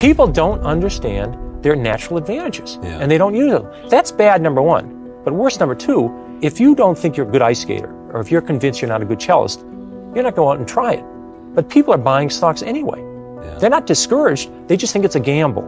People don't understand their natural advantages, and they don't use them. That's bad, number one. But worse, number two, if you don't think you're a good ice skater, or if you're convinced you're not a good cellist, you're not going out and try it. But people are buying stocks anyway. They're not discouraged, they just think it's a gamble.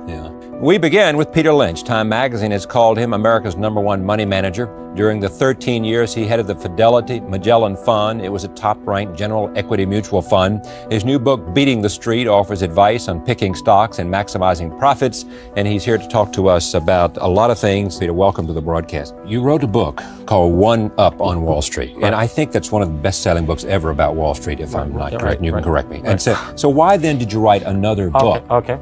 We begin with Peter Lynch. Time magazine has called him America's #1 money manager. During the 13 years he headed the Fidelity Magellan Fund, it was a top-ranked general equity mutual fund. His new book, Beating the Street, offers advice on picking stocks and maximizing profits, and he's here to talk to us about a lot of things. Peter, welcome to the broadcast. You wrote a book called One Up on Wall Street, and I think that's one of the best-selling books ever about Wall Street, if I'm not correct, and you can correct me. And so why then did you write another book? Okay.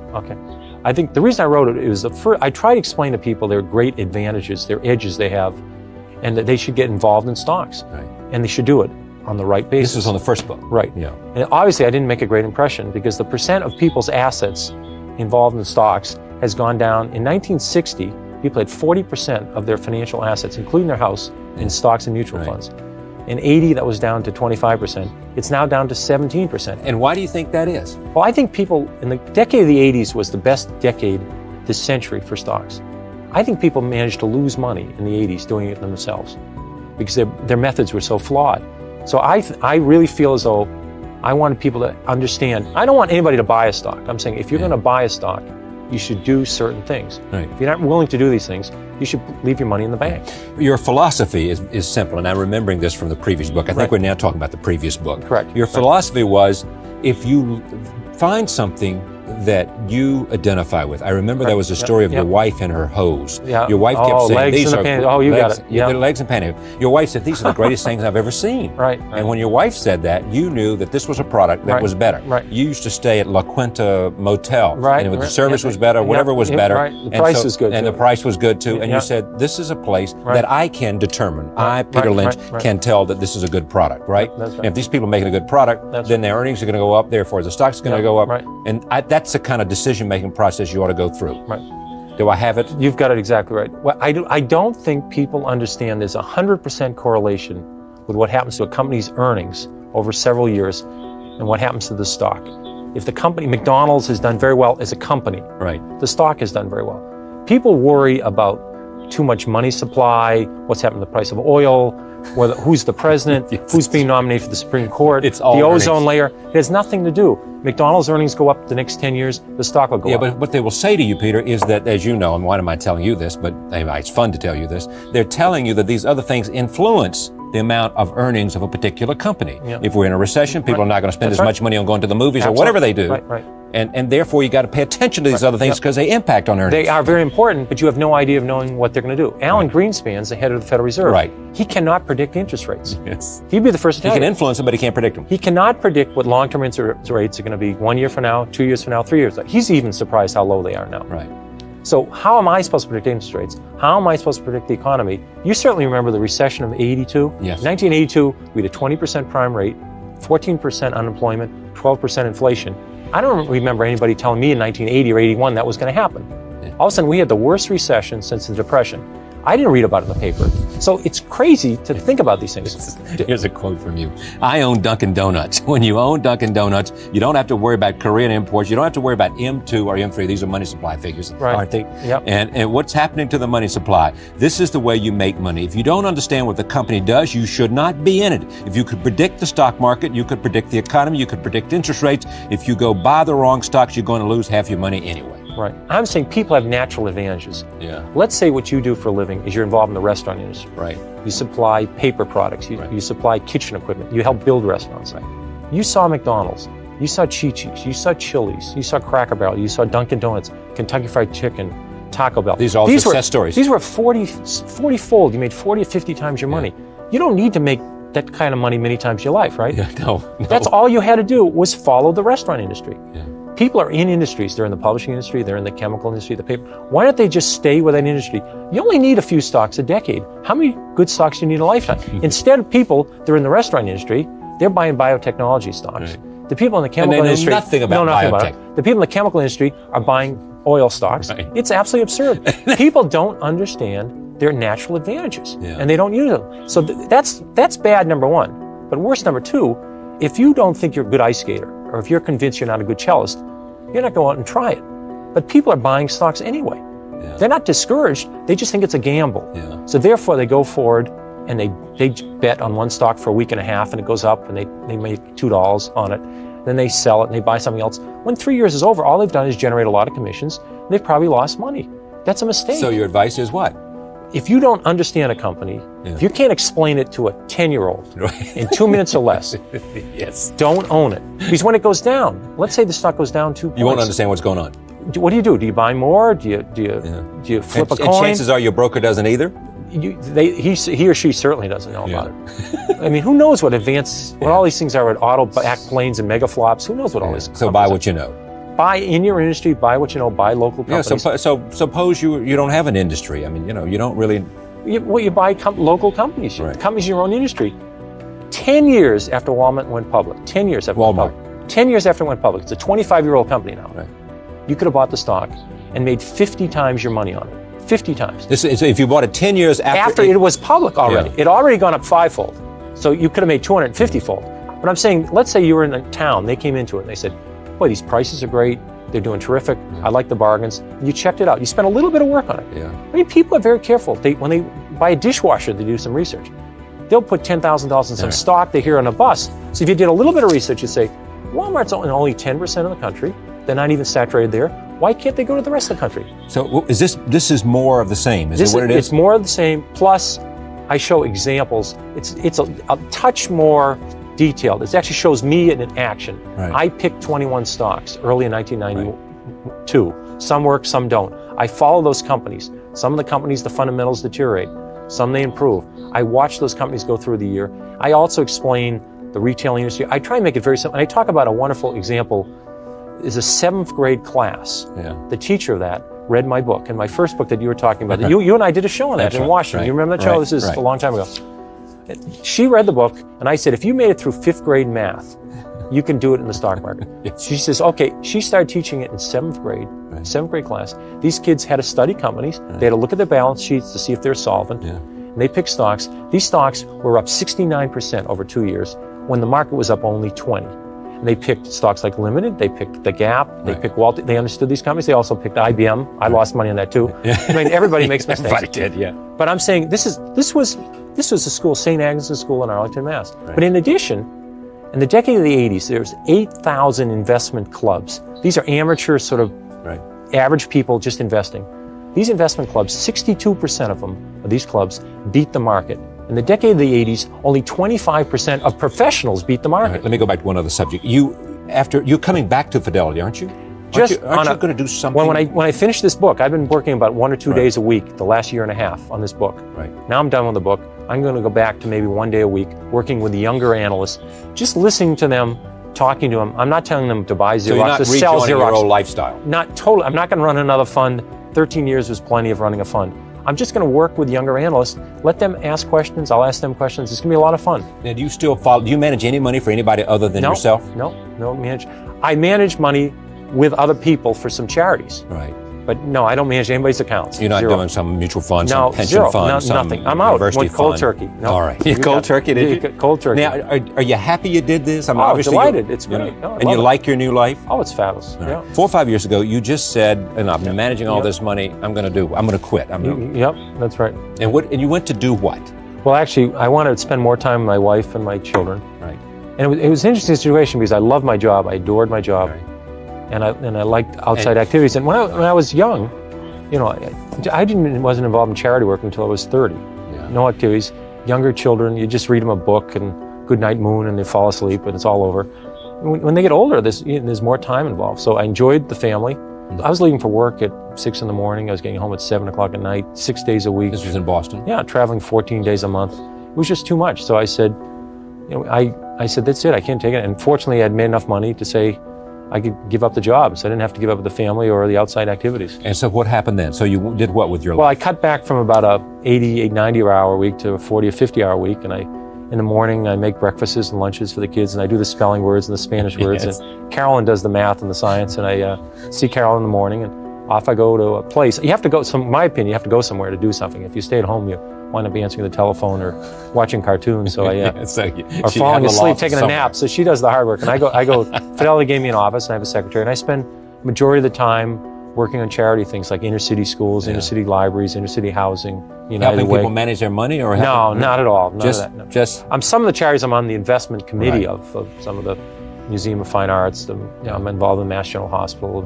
I think the reason I wrote it is I try to explain to people their great advantages, their edges they have, and that they should get involved in stocks. And they should do it on the right basis. This was on the first book. Right. And obviously I didn't make a great impression because the percent of people's assets involved in stocks has gone down. In 1960, people had 40% of their financial assets, including their house, in stocks and mutual funds. In 80, that was down to 25%. It's now down to 17%. And why do you think that is? Well, I think people, in the decade of the 80s was the best decade this century for stocks. I think people managed to lose money in the 80s doing it themselves because their methods were so flawed. So I really feel as though I wanted people to understand. I don't want anybody to buy a stock. I'm saying if you're going to buy a stock, you should do certain things. If you're not willing to do these things, you should leave your money in the bank. Your philosophy is simple, and I'm remembering this from the previous book. I think we're now talking about the previous book. Correct. Your philosophy was if you find something that you identify with. I remember there was a story of your wife and her hose. Your wife kept saying, legs these and are the panties. Oh, you got it. The legs and panties. Your wife said, these are the greatest things I've ever seen. And when your wife said that, you knew that this was a product that was better. You used to stay at La Quinta Motel. And the service was better, whatever was better. The price was good. And the price was good too. And you said, this is a place that I can determine. I, Peter Lynch, can tell that this is a good product, And if these people are making a good product, then their earnings are going to go up, therefore the stock's going to go up. And that's the kind of decision-making process you ought to go through. Do I have it? You've got it exactly right. Well, I don't think people understand there's 100% correlation with what happens to a company's earnings over several years and what happens to the stock. If the company, McDonald's, has done very well as a company, the stock has done very well. People worry about too much money supply, what's happened to the price of oil, who's the president, who's being nominated for the Supreme Court, it's all the ozone layer. It has nothing to do. McDonald's earnings go up the next 10 years, the stock will go up. But what they will say to you, Peter, is that, as you know, and why am I telling you this, but it's fun to tell you this, they're telling you that these other things influence the amount of earnings of a particular company. If we're in a recession, people are not going to spend as much money on going to the movies or whatever they do. And therefore, you got to pay attention to these other things because they impact on earnings. They are very important, but you have no idea of knowing what they're going to do. Alan Greenspan's the head of the Federal Reserve. He cannot predict interest rates. He'd be the first to tell you. He can influence them, but he can't predict them. He cannot predict what long-term interest rates are going to be 1 year from now, 2 years from now, 3 years. He's even surprised how low they are now. So how am I supposed to predict interest rates? How am I supposed to predict the economy? You certainly remember the recession of 82. In 1982, we had a 20% prime rate, 14% unemployment, 12% inflation. I don't remember anybody telling me in 1980 or 81 that was going to happen. All of a sudden, we had the worst recession since the Depression. I didn't read about it in the paper. So it's crazy to think about these things. Here's a quote from you. I own Dunkin' Donuts. When you own Dunkin' Donuts, you don't have to worry about Korean imports. You don't have to worry about M2 or M3. These are money supply figures, aren't they? And what's happening to the money supply? This is the way you make money. If you don't understand what the company does, you should not be in it. If you could predict the stock market, you could predict the economy, you could predict interest rates. If you go buy the wrong stocks, you're going to lose half your money anyway. I'm saying people have natural advantages. Let's say what you do for a living is you're involved in the restaurant industry. You supply paper products. You supply kitchen equipment. You help build restaurants. You saw McDonald's. You saw Chi-Chi's. You saw Chili's. You saw Cracker Barrel. You saw Dunkin' Donuts, Kentucky Fried Chicken, Taco Bell. These are all success stories. These were 40-fold. You made 40 or 50 times your money. You don't need to make that kind of money many times in your life, right? No. That's all you had to do was follow the restaurant industry. People are in industries. They're in the publishing industry. They're in the chemical industry, the paper. Why don't they just stay with that industry? You only need a few stocks a decade. How many good stocks do you need in a lifetime? Instead of people that are in the restaurant industry, they're buying biotechnology stocks. The people in the chemical industry know nothing about biotech. The people in the chemical industry are buying oil stocks. It's absolutely absurd. People don't understand their natural advantages, and they don't use them. So that's bad, number one. But worse, number two, if you don't think you're a good ice skater, or if you're convinced you're not a good cellist, you're not going out and try it. But people are buying stocks anyway. Yeah. They're not discouraged. They just think it's a gamble. Yeah. So therefore, they go forward and they bet on one stock for a week and a half, and it goes up, and they make $2 on it. Then they sell it and they buy something else. When 3 years is over, all they've done is generate a lot of commissions. And they've probably lost money. That's a mistake. So your advice is what? If you don't understand a company, if you can't explain it to a 10-year-old in 2 minutes or less, yes, don't own it. Because when it goes down, let's say the stock goes down 2 points. You won't understand what's going on. What do you do? Do you buy more? Do you flip a coin? And chances are your broker doesn't either. He or she certainly doesn't know about it. I mean, who knows what all these things are with auto-back planes and mega flops? Who knows what all these So buy what you know. Buy in your industry, buy what you know, buy local companies. Yeah, so suppose you don't have an industry. I mean, you don't really... You buy local companies, companies in your own industry. 10 years after Walmart went public, 10 years after Walmart. 10 years after it went public, it's a 25-year-old company now. Right. You could have bought the stock and made 50 times your money on it. 50 times. This is if you bought it 10 years after it was public already. Yeah. It already gone up 5-fold. So you could have made 250-fold. But I'm saying, let's say you were in a town, they came into it and they said, boy, these prices are great. They're doing terrific. I like the bargains. You checked it out. You spent a little bit of work on it. Yeah. I mean, people are very careful. When they buy a dishwasher, they do some research. They'll put $10,000 in some stock they hear on a bus. So if you did a little bit of research, you'd say, Walmart's only 10% of the country. They're not even saturated there. Why can't they go to the rest of the country? So is this is more of the same? Is it what it is? It's more of the same. Plus, I show examples. It's a touch more detailed. It actually shows me in action. Right. I picked 21 stocks early in 1992. Right. Some work, some don't. I follow those companies. Some of the companies, the fundamentals deteriorate. Some they improve. I watch those companies go through the year. I also explain the retail industry. I try and make it very simple. And I talk about a wonderful example. Is a 7th grade class. Yeah. The teacher of that read my book, and my first book that you were talking about. You and I did a show on that in Washington. Right. You remember that show? This is a long time ago. She read the book, and I said, if you made it through 5th grade math, you can do it in the stock market. She says, okay. She started teaching it in 7th grade, 7th grade class. These kids had to study companies. They had to look at their balance sheets to see if they're solvent. Yeah. And they picked stocks. These stocks were up 69% over 2 years when the market was up only 20. And they picked stocks like Limited, they picked The Gap, they picked Walt. They understood these companies. They also picked IBM. I lost money on that too. I mean, everybody makes mistakes. Everybody did, yeah. But I'm saying this was a school, St. Agnes' School in Arlington, Mass. Right. But in addition, in the decade of the 80s, there was 8,000 investment clubs. These are amateur, sort of average people just investing. These investment clubs, 62% of these clubs beat the market. In the decade of the 80s, only 25% of professionals beat the market. Right, let me go back to one other subject. You're coming back to Fidelity, aren't you? Aren't you going to do something? When I finish this book, I've been working about 1 or 2 days a week the last year and a half on this book. Right. Now I'm done with the book. I'm going to go back to maybe 1 day a week, working with the younger analysts, just listening to them, talking to them. I'm not telling them to buy Xerox, so you're not to sell Xerox. your old lifestyle. Not totally. I'm not going to run another fund. 13 years was plenty of running a fund. I'm just going to work with younger analysts, let them ask questions, I'll ask them questions. It's going to be a lot of fun. Now, do you manage any money for anybody other than yourself? No, I manage money with other people for some charities. Right. But no, I don't manage anybody's accounts. You're not doing some mutual fund, some pension zero. fund, some nothing. I'm out. University Went cold fund. turkey. No. All right. You cold turkey, did you? Cold turkey. Now, are you happy you did this? I'm obviously delighted. It's great. And you like your new life? Oh, it's fabulous. Right. Yeah. 4 or 5 years ago, you just said, enough. I'm managing all this money. I'm going to quit. Yep, that's right. And you went to do what? Well, actually, I wanted to spend more time with my wife and my children. Right. And it was an interesting situation because I loved my job. I adored my job. Right. And I liked outside activities. And when I was young, I wasn't involved in charity work until I was 30. Yeah. No activities. Younger children, you just read them a book and good night moon and they fall asleep and it's all over. When they get older, there's more time involved. So I enjoyed the family. I was leaving for work at 6 in the morning. I was getting home at 7 o'clock at night, 6 days a week. This was in Boston? Yeah, traveling 14 days a month. It was just too much. So I said, I said, that's it. I can't take it. And fortunately, I had made enough money to say, I could give up the job, so I didn't have to give up the family or the outside activities. And so what happened then? So you did what with your life? Well, I cut back from about a 90-hour week to a 40 or 50-hour week, and in the morning, I make breakfasts and lunches for the kids, and I do the spelling words and the Spanish words, and Carolyn does the math and the science, and I see Carol in the morning, and off I go to a place. You have to go, in my opinion, you have to go somewhere to do something. If you stay at home, you wind up answering the telephone or watching cartoons, so or falling asleep, taking a nap. So she does the hard work, and I go. Fidelity gave me an office, and I have a secretary, and I spend majority of the time working on charity things like inner city schools, inner city libraries, inner city housing, United Helping Way. people manage their money, or No, not at all. None just, of that. No. just. Some of the charities I'm on the investment committee of some of the Museum of Fine Arts. I'm involved in Mass General Hospital,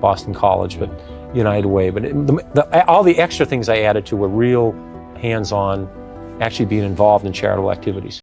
Boston College, but United Way. But all the extra things I added to were real hands-on, actually being involved in charitable activities.